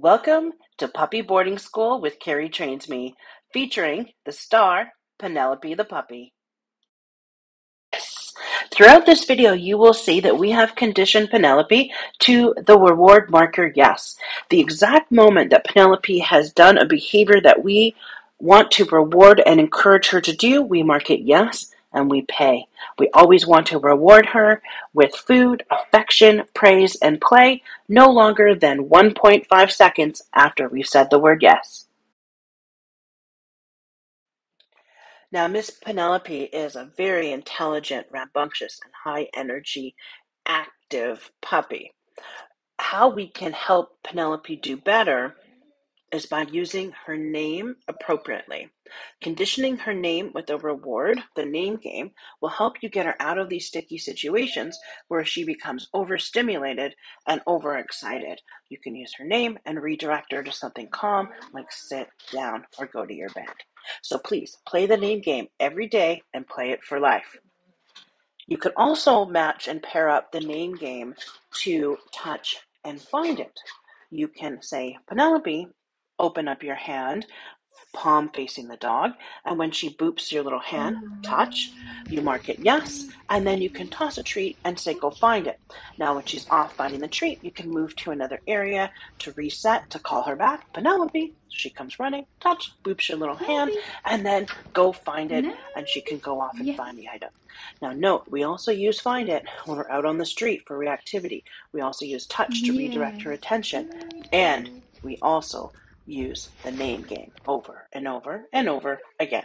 Welcome to Puppy Boarding School with Carey Trains Me, featuring the star, Penelope the puppy. Yes. Throughout this video, you will see that we have conditioned Penelope to the reward marker yes. The exact moment that Penelope has done a behavior that we want to reward and encourage her to do, we mark it yes and we pay. We always want to reward her with food, affection, praise, and play no longer than 1.5 seconds after we've said the word yes. Now, Miss Penelope is a very intelligent, rambunctious, and high-energy, active puppy. How we can help Penelope do better is by using her name appropriately. Conditioning her name with a reward, the name game, will help you get her out of these sticky situations where she becomes overstimulated and overexcited. You can use her name and redirect her to something calm like sit down or go to your bed. So please play the name game every day and play it for life. You could also match and pair up the name game to touch and find it. You can say, Penelope, open up your hand, palm facing the dog, and when she boops your little hand, touch, you mark it yes, and then you can toss a treat and say go find it. Now when she's off finding the treat, you can move to another area to reset, to call her back, Penelope, she comes running, touch, boops your little hand, and then go find it, and she can go off and find the item. Now note, we also use find it when we're out on the street for reactivity. We also use touch to redirect her attention, and we also use the name game over and over and over again.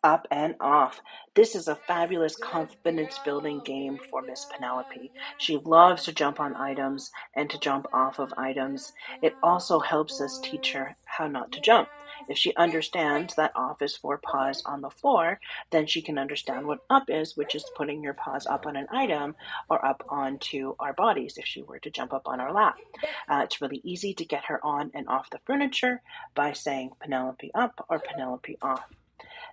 Up and off. This is a fabulous confidence building game for Miss Penelope. She loves to jump on items and to jump off of items. It also helps us teach her how not to jump. If she understands that off is for paws on the floor, then she can understand what up is, which is putting your paws up on an item or up onto our bodies if she were to jump up on our lap. It's really easy to get her on and off the furniture by saying Penelope up or Penelope off.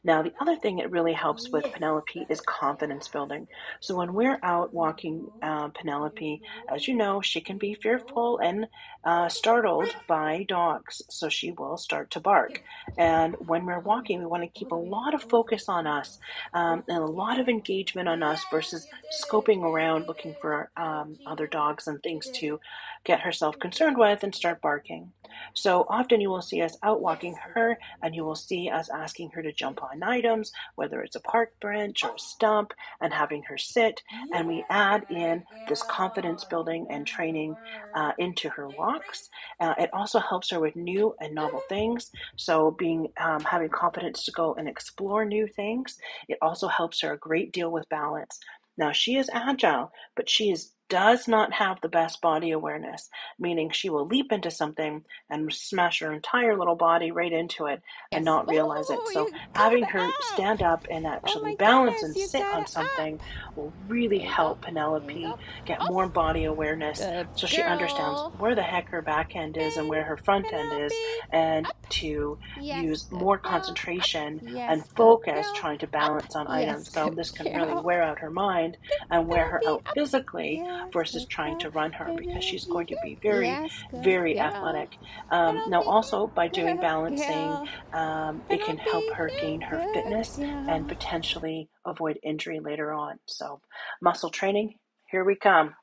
Now, the other thing it really helps with Penelope is confidence building. So when we're out walking Penelope, as you know, she can be fearful and startled by dogs, so she will start to bark. And when we're walking, we want to keep a lot of focus on us and a lot of engagement on us versus scoping around looking for other dogs and things to get herself concerned with and start barking. So often you will see us out walking her, and you will see us asking her to jump on items, whether it's a park bench or a stump, and having her sit. And we add in this confidence building and training into her walks. It also helps her with new and novel things. So having confidence to go and explore new things. It also helps her a great deal with balance. Now, she is agile, but does not have the best body awareness, meaning she will leap into something and smash her entire little body right into it and not realize it. So having her stand up and actually balance and sit on something will really help Penelope get more body awareness so she understands where the heck her back end is and where her front end is, and to use more concentration and focus trying to balance on items. So this can really wear out her mind and wear her out physically versus trying to run her, because she's going to be very, very athletic. Now also by doing balancing, it can help her gain her fitness and potentially avoid injury later on. So muscle training, here we come.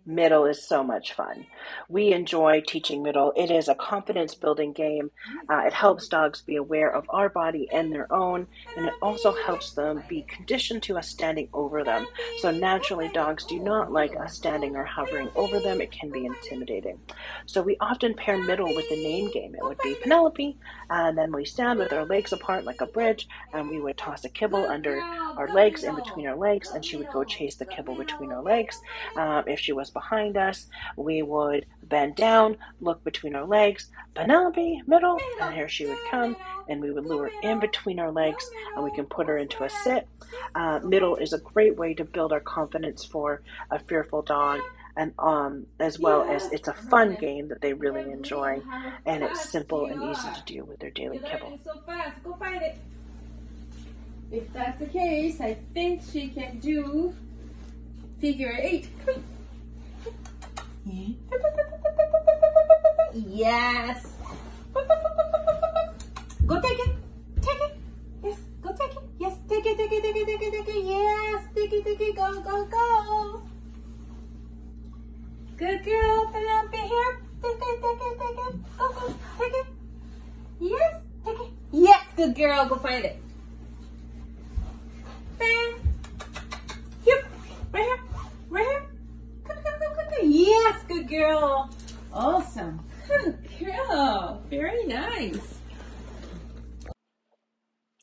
Middle is so much fun. We enjoy teaching Middle. It is a confidence building game. It helps dogs be aware of our body and their own, and it also helps them be conditioned to us standing over them. So naturally, dogs do not like us standing or hovering over them. It can be intimidating. So we often pair Middle with the name game. It would be Penelope, and then we stand with our legs apart like a bridge, and we would toss a kibble under our legs, in between our legs, and she would go chase the kibble between our legs. If she was behind us, we would bend down, look between our legs, Penelope, Middle, and here she would come, and we would lure in between our legs, and we can put her into a sit. Middle is a great way to build our confidence for a fearful dog. and as well as it's a fun game that they really enjoy, and it's simple and easy to do with their daily kibble. So fast, go find it. If that's the case, I think she can do figure 8. Yes. Go take it. Take it. Yes, go take it. Yes, take it, take it, take it, take it, take it. Yes, take it, go, go, go. Good girl, Penelope here. Take it, take it, take it. Go, go, take it. Yes, take it. Yes, good girl, go find it. Bam. Here, right here, right here. Come, come, come, come, come. Yes, good girl. Awesome. Good girl. Very nice.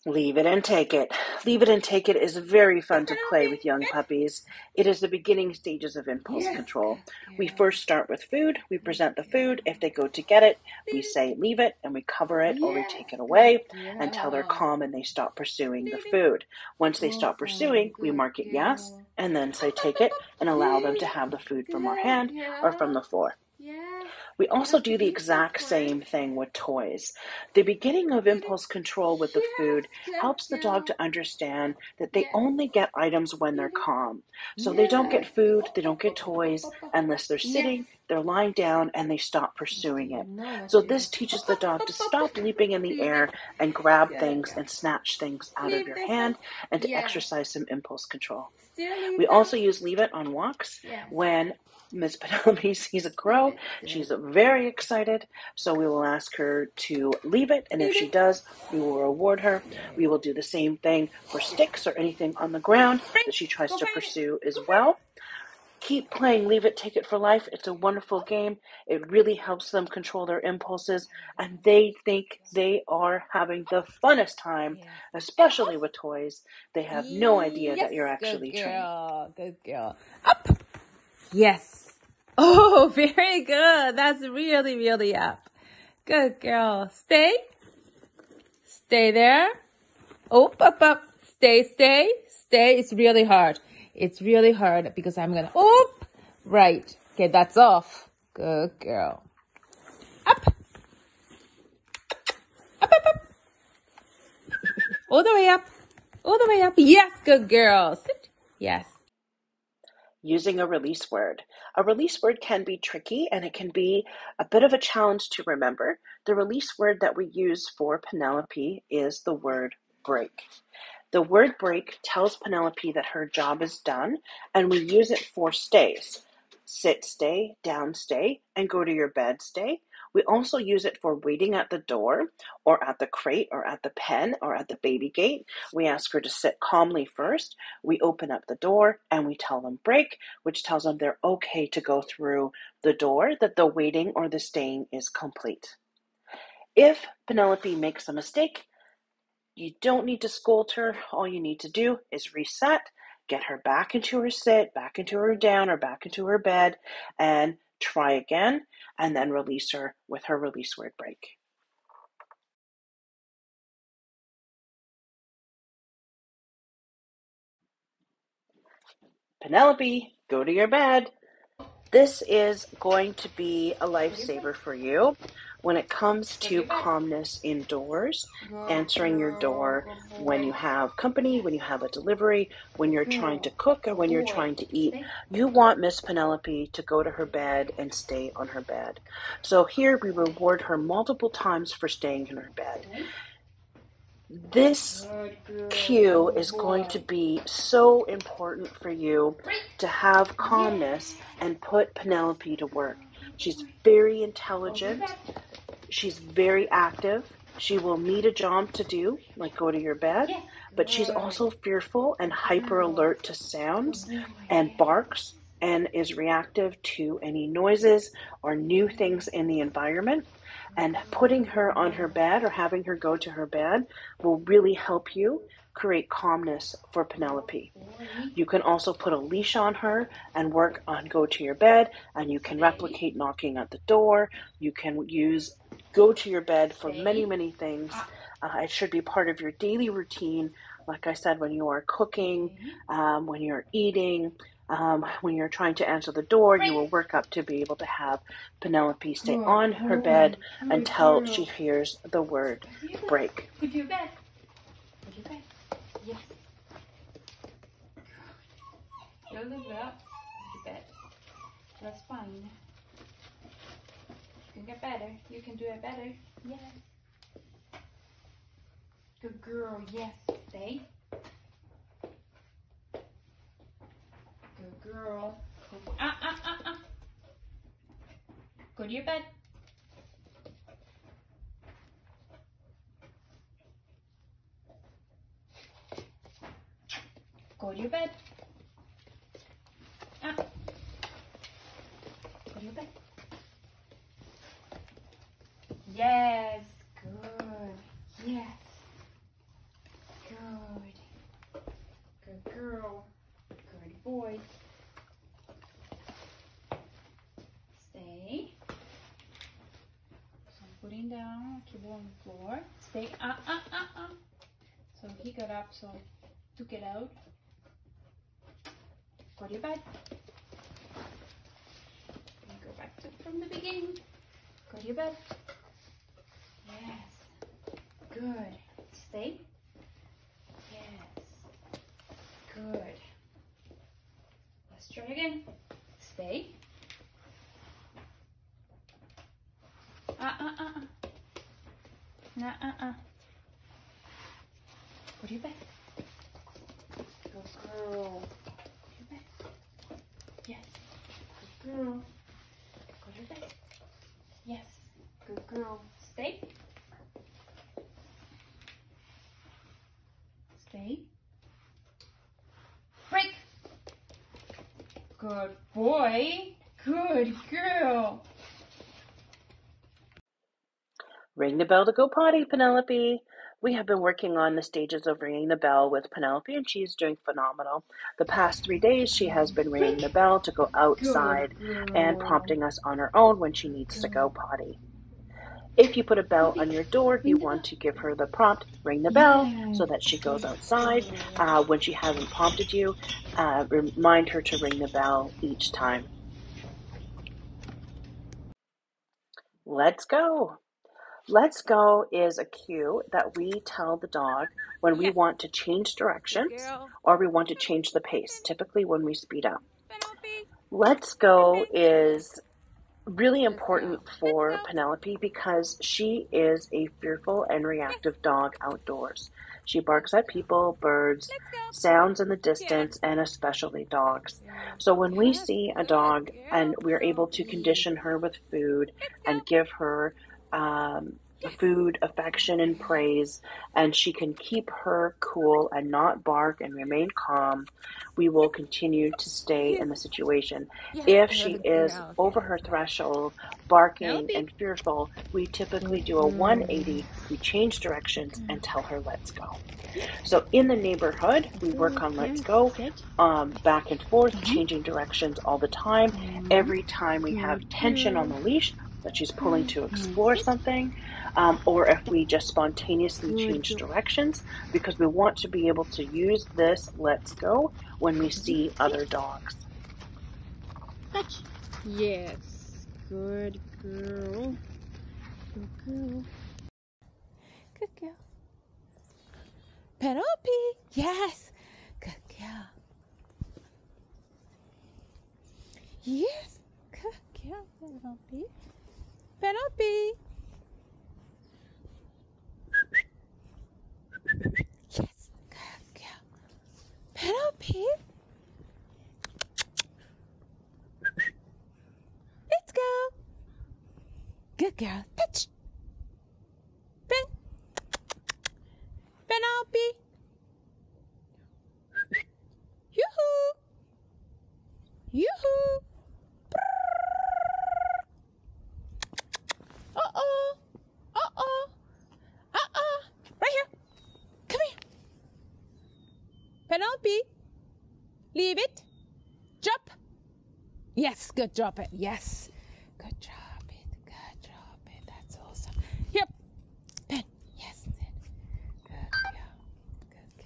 Leave it and take it. Leave it and take it is very fun to play with young puppies. It is the beginning stages of impulse control. We first start with food. We present the food. If they go to get it, we say leave it and we cover it or we take it away until they're calm and they stop pursuing the food. Once they stop pursuing, we mark it yes and then say take it and allow them to have the food from our hand or from the floor. We also do the exact same thing with toys. The beginning of impulse control with the food helps the dog to understand that they only get items when they're calm. So they don't get food, they don't get toys unless they're sitting, they're lying down, and they stop pursuing it. So this teaches the dog to stop leaping in the air and grab things and snatch things out of your hand and to exercise some impulse control. We also use leave it on walks. When Miss Penelope sees a crow, she's very excited, so we will ask her to leave it, and if she does, we will reward her. We will do the same thing for sticks or anything on the ground that she tries to pursue as well. Keep playing Leave It, Take It for Life. It's a wonderful game. It really helps them control their impulses, and they think they are having the funnest time, especially with toys. They have no idea that you're actually trained. Good girl. Up. Yes. Oh, very good. That's really, really up. Good girl. Stay. Stay there. Up, up, up. Stay, stay, stay. It's really hard. It's really hard because I'm going to, up. Right. Okay, that's off. Good girl. Up. Up, up, up. All the way up. All the way up. Yes, good girl. Sit. Yes. Using a release word. A release word can be tricky and it can be a bit of a challenge to remember. The release word that we use for Penelope is the word break. The word break tells Penelope that her job is done, and we use it for stays. Sit, stay, down, stay, and go to your bed, stay. We also use it for waiting at the door or at the crate or at the pen or at the baby gate. We ask her to sit calmly first. We open up the door and we tell them break, which tells them they're okay to go through the door, that the waiting or the staying is complete. If Penelope makes a mistake, you don't need to scold her. All you need to do is reset, get her back into her sit, back into her down, or back into her bed, and try again, and then release her with her release word break. Penelope, go to your bed. This is going to be a lifesaver for you when it comes to calmness indoors, answering your door when you have company, when you have a delivery, when you're trying to cook, or when you're trying to eat. You want Miss Penelope to go to her bed and stay on her bed. So here we reward her multiple times for staying in her bed. This cue is going to be so important for you to have calmness and put Penelope to work. She's very intelligent. She's very active. She will need a job to do, like go to your bed, but she's also fearful and hyper alert to sounds and barks and is reactive to any noises or new things in the environment. And putting her on her bed or having her go to her bed will really help you create calmness for Penelope. You can also put a leash on her and work on go to your bed, and you can replicate knocking at the door. You can use go to your bed for many, many things. It should be part of your daily routine. Like I said, when you are cooking, when you're eating, When you're trying to answer the door, you will work up to be able to have Penelope stay on her bed until she hears the word break. Go to your bed. Go to your bed. Yes. You'll live up. Go to bed. That's fine. You can get better. You can do it better. Yes. Good girl. Yes. Stay. Good girl. Go to your bed. Go to your bed. Go to your bed. Yes. Good. Yes. Good. Good girl. Good boy. Stay. So I'm putting down kibble on the floor. Stay. So he got up, so took it out. Go to your bed. And go back to from the beginning. Go to your bed. Yes. Good. Stay. Yes. Good. Let's try again. Stay. Go to your bed. Good girl. Go to your bed. Yes. Good girl. Go to your bed. Yes. Good girl. Stay. Stay. Break. Good boy. Good girl. Ring the bell to go potty, Penelope. We have been working on the stages of ringing the bell with Penelope, and she's doing phenomenal. The past 3 days, she has been ringing the bell to go outside and prompting us on her own when she needs to go potty. If you put a bell on your door, you want to give her the prompt, ring the bell, so that she goes outside. When she hasn't prompted you, remind her to ring the bell each time. Let's go. Let's go is a cue that we tell the dog when we want to change directions or we want to change the pace, typically when we speed up. Let's go is really important for Penelope because she is a fearful and reactive dog outdoors. She barks at people, birds, sounds in the distance, and especially dogs. So when we see a dog and we're able to condition her with food and give her food, affection, and praise, and she can keep her cool and not bark and remain calm, we will continue to stay in the situation. If she is over her threshold, barking and fearful, we typically do a 180. We change directions and tell her, let's go. So in the neighborhood, we work on let's go, back and forth, changing directions all the time. Every time we have tension on the leash, that she's pulling to explore something, or if we just spontaneously change directions, because we want to be able to use this let's go when we see other dogs. Touch. Yes. Good girl. Good girl. Good girl. Penelope. Yes. Good girl. Yes. Good girl, Penelope. Penelope. Yes. Good girl. Penelope. Let's go. Good girl. Touch. Penelope. Yoo-hoo. Yoo-hoo. Uh-oh. Uh-oh. Uh-oh. Right here. Come here. Penelope. Leave it. Drop. Yes, good. Drop it. Yes. Good. Drop it. Good. Drop it. That's awesome. Here. Pen. Yes. Good. Yeah. Good.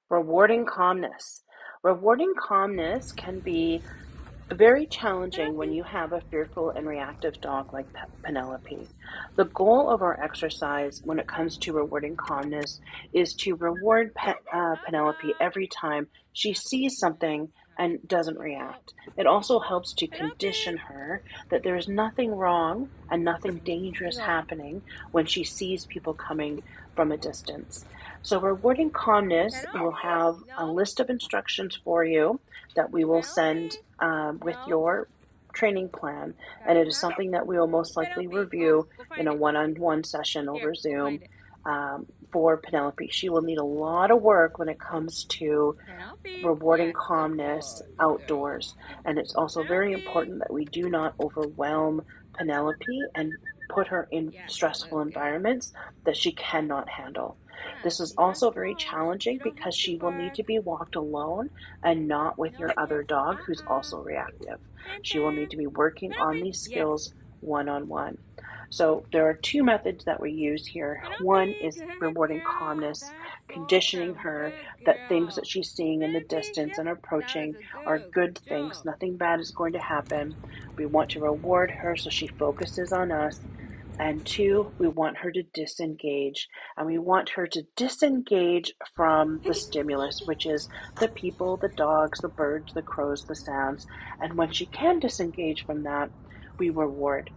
Rewarding calmness. Rewarding calmness can be very challenging when Penelope. you have a fearful and reactive dog like Penelope. The goal of our exercise when it comes to rewarding calmness is to reward Penelope every time she sees something and doesn't react. It also helps to condition Penelope. her that there is nothing wrong and nothing You dangerous go. happening when she sees people coming from a distance. So, rewarding calmness will Penelope. have a No. list of instructions for you that we will send Penelope. with No. your training plan, and That's it is not. something that we will most likely Penelope. Go. review Go in find a it. one-on-one session Here. over Go Zoom find it. for Penelope. She will need a lot of work when it comes to Penelope. rewarding Yes. Good calmness boy. Girl. outdoors. And it's also very Penelope. important that we do not overwhelm Penelope and put her in Yes. stressful Good girl. environments that she cannot handle. Yes. This is She just also very walks. challenging You don't because have to she will need bark. to be walked alone and not with No. your other Yes. dog who's also reactive. Pam She will need Pam. to be working on Penelope. these Yes. skills one on one. So there are two methods that we use here. One Penelope. is Good rewarding girl. calmness, That's conditioning awesome. her Good that things that girl. she's seeing in the Penelope. distance Yep. and That was approaching a are good good things. job. Nothing bad is going to happen. We want to reward her so she focuses on us. And two, we want her to disengage. And we want her to disengage from the stimulus, which is the people, the dogs, the birds, the crows, the sounds. And when she can disengage from that, we reward.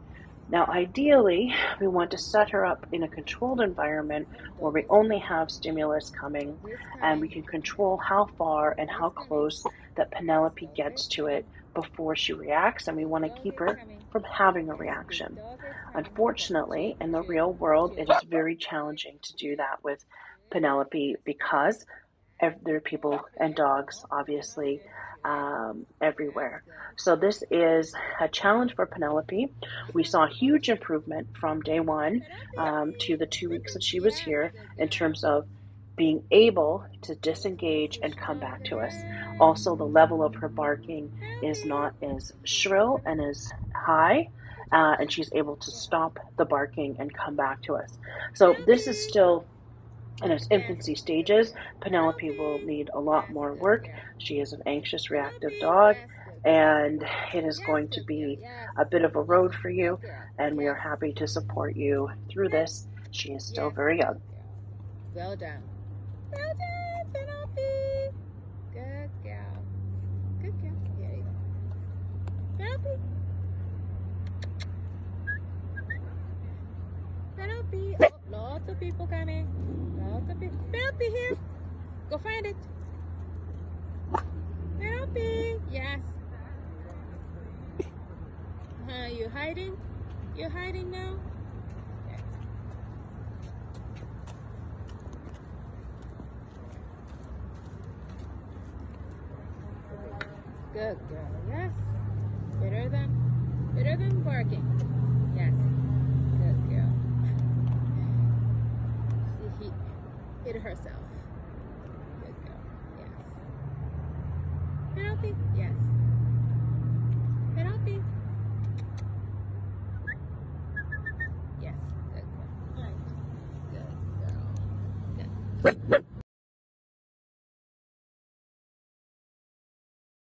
Now, ideally, we want to set her up in a controlled environment Oh, where dog we is only coming. have stimulus coming Dog is and we coming. can control how far and Dog how is coming. close that Yes, Penelope dog is gets to coming. it before she reacts, and we Big want to dog keep is her coming. from having a Yes, big reaction. dog is coming. Come, Unfortunately, chew, in the chew, real world, chew. it is very challenging to do that with Penelope because there are people and dogs, obviously, Penelope. Yes. Yes, everywhere. good. So this is a challenge for Penelope. We saw huge improvement from day one to the 2 weeks that she was Yes, here good in girl. terms of being able to disengage and come back to us. Also, the level of her barking is not as shrill and as high, and she's able to stop the barking and come back to us. So this is Penelope. still in its Yes, infancy good stages. girl. Penelope will Penelope. need a lot Yes, more good work. girl. She is an anxious, reactive Penelope. dog, Yes, good girl. and it is Yes, going to good girl. be Yes. a bit of a Yes. road for you, Good girl. and we are Yes. happy to support you through Yep. this. She is still Yes. very young. Good girl. Well done. Well done, Penelope. Good girl. Good girl. Here you go. Penelope. Penelope. Oh, lots of people coming. Lots of people. Penelope here. Go find it. Penelope. Yes. You hiding? You hiding now? Yes. Good girl. Yes. Better than barking. Yes. Good girl. She hit herself. Good girl. Yes. Penelope. Yes. Penelope. Yes. Good girl. Right. Good girl. Good.